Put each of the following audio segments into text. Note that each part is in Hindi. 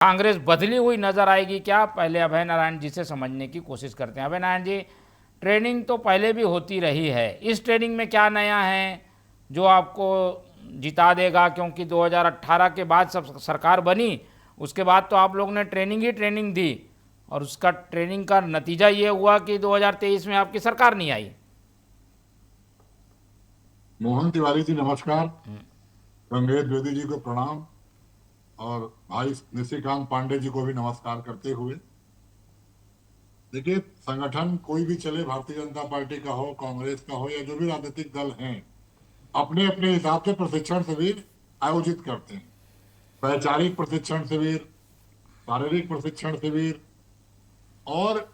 कांग्रेस बदली हुई नजर आएगी क्या? पहले अभय नारायण जी से समझने की कोशिश करते हैं। अभय नारायण जी, ट्रेनिंग तो पहले भी होती रही है, इस ट्रेनिंग में क्या नया है जो आपको जिता देगा? क्योंकि 2018 के बाद सब सरकार बनी, उसके बाद तो आप लोग ने ट्रेनिंग ही ट्रेनिंग दी और उसका ट्रेनिंग का नतीजा ये हुआ कि 2023 में आपकी सरकार नहीं आई। मोहन तिवारी जी नमस्कार। गंगेश द्विवेदी जी को प्रणाम और भाई निशिकांत पांडे जी को भी नमस्कार करते हुए, देखिए, संगठन कोई भी चले, भारतीय जनता पार्टी का हो, कांग्रेस का हो या जो भी राजनीतिक दल हैं, अपने अपने हिसाब से प्रशिक्षण शिविर आयोजित करते हैं। वैचारिक प्रशिक्षण शिविर, शारीरिक प्रशिक्षण शिविर, और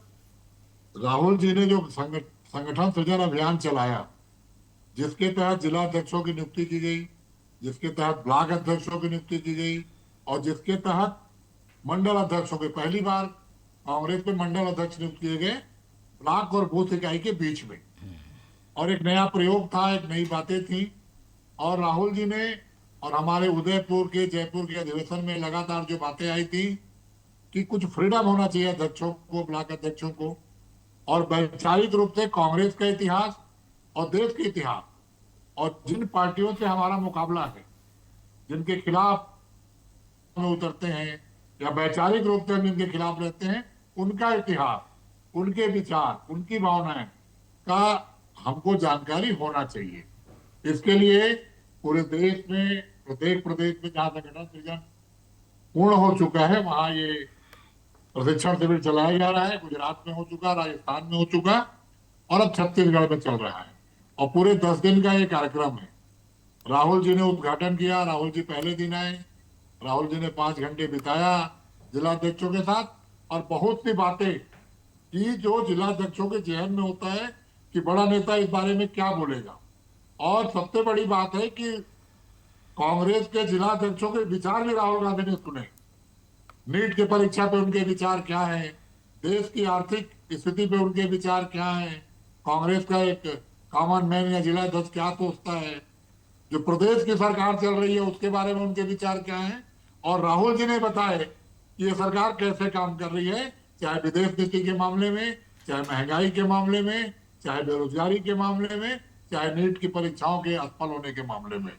राहुल जी ने जो संगठन सृजन अभियान चलाया, जिसके तहत जिला अध्यक्षों की नियुक्ति की गई, जिसके तहत ब्लॉक अध्यक्षों की नियुक्ति की गई और जिसके तहत मंडल अध्यक्षों के पहली बार कांग्रेस में मंडल अध्यक्ष नियुक्त किए गए ब्लॉक और बूथ इकाई के बीच में। और एक नया प्रयोग था, एक नई बातें थी। और राहुल जी ने और हमारे उदयपुर के, जयपुर के अधिवेशन में लगातार जो बातें आई थी कि कुछ फ्रीडम होना चाहिए अध्यक्षों को, ब्लॉक अध्यक्षों को, और वैचारिक रूप से कांग्रेस का इतिहास और देश के इतिहास और जिन पार्टियों से हमारा मुकाबला है, जिनके खिलाफ में उतरते हैं या वैचारिक रूप से हम जिनके खिलाफ रहते हैं, उनका इतिहास, उनके विचार, उनकी भावनाएं का हमको जानकारी होना चाहिए। इसके लिए पूरे देश में, प्रत्येक प्रदेश में जहां संगठन सृजन पूर्ण हो चुका है, वहां ये प्रशिक्षण शिविर चलाया जा रहा है। गुजरात में हो चुका, राजस्थान में हो चुका और अब छत्तीसगढ़ में चल रहा है और पूरे 10 दिन का ये कार्यक्रम है। राहुल जी ने उद्घाटन किया, राहुल जी पहले दिन आए, राहुल जी ने 5 घंटे बिताया जिला अध्यक्षों के साथ और बहुत सी बातें की जो जिला अध्यक्षों के जहन में होता है कि बड़ा नेता इस बारे में क्या बोलेगा। और सबसे बड़ी बात है कि कांग्रेस के जिला अध्यक्षों के विचार भी राहुल गांधी ने सुने। नीट के परीक्षा पे उनके विचार क्या है, देश की आर्थिक स्थिति पे उनके विचार क्या है, कांग्रेस का एक कॉमन मैन या जिला अध्यक्ष क्या सोचता है, जो प्रदेश की सरकार चल रही है उसके बारे में उनके विचार क्या हैं, और राहुल जी ने बताए कि ये सरकार कैसे काम कर रही है, चाहे विदेश नीति के मामले में, चाहे महंगाई के मामले में, चाहे बेरोजगारी के मामले में, चाहे नीट की परीक्षाओं के असफल होने के मामले में।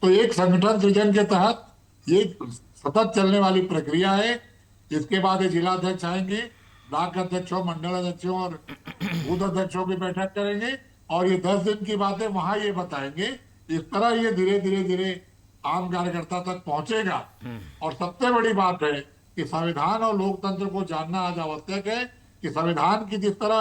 तो एक संगठन सृजन के तहत ये सतत चलने वाली प्रक्रिया है। इसके बाद ये जिला अध्यक्ष आएंगे, ब्लॉक अध्यक्षों, मंडल अध्यक्षों और बूथ अध्यक्षों की बैठक करेंगे और ये 10 दिन की बातें वहां ये बताएंगे। इस तरह ये धीरे धीरे धीरे आम कार्यकर्ता तक पहुंचेगा। और सबसे बड़ी बात है कि संविधान और लोकतंत्र को जानना आज आवश्यक है कि संविधान की जिस तरह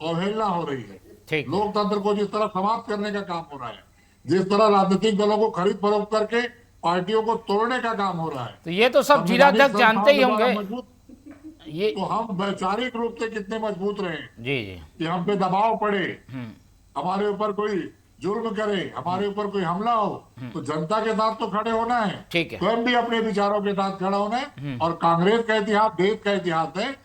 अवहेलना हो रही है, ठीक है। लोकतंत्र को जिस तरह समाप्त करने का काम हो रहा है, जिस तरह राजनीतिक दलों को खरीद फरोख्त करके पार्टियों को तोड़ने का काम हो रहा है, तो ये तो सब जिलाध्यक्ष जानते ही होंगे। मजबूत, ये तो हम वैचारिक रूप से कितने मजबूत रहे जी जी। कि हम पे दबाव पड़े, हमारे ऊपर कोई जुर्म करे, हमारे ऊपर कोई हमला हो, तो जनता के साथ तो खड़े होना है, ठीक है। स्वयं भी अपने विचारों के साथ खड़ा होना है। और कांग्रेस का इतिहास देश का इतिहास है,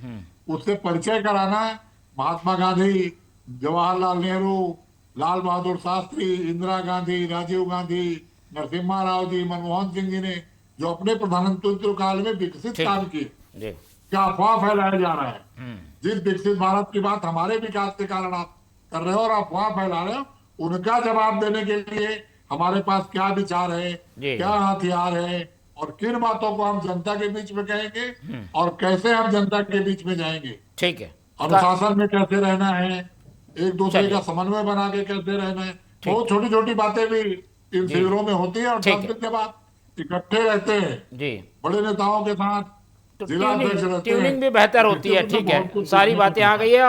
उससे परिचय कराना है। महात्मा गांधी, जवाहरलाल नेहरू, लाल बहादुर शास्त्री, इंदिरा गांधी, राजीव गांधी, नरसिम्हा राव जी, मनमोहन सिंह जी ने जो अपने प्रधानमंत्री काल में विकसित ठीक काम है किए, जी। क्या अफवाह फैलाया जा रहा है। जिस विकसित भारत की बात हमारे विकास के कारण आप कर रहे हो और अफवाह फैला रहे हो, उनका जवाब देने के लिए हमारे पास क्या विचार है, जी क्या हथियार है और किन बातों को हम जनता के बीच में कहेंगे और कैसे हम जनता के बीच में जाएंगे, ठीक है। अनुशासन में कैसे रहना है, एक दूसरे का चलिए, समन्वय बना के कैसे रहना है। ठीक बहुत छोटी छोटी बातें भी इन जी शिविरों में होती है और ठीक 10 है दिन के बाद इकट्ठे रहते हैं जी। बड़े नेताओं के साथ, तो जिला ट्यूनिंग अध्यक्ष रहते हैं। ट्यूनिंग भी बेहतर तो होती इससे है। मुझे ठीक बहुत है, कुछ सारी सीखने को बातें आ मिलता गई है। है।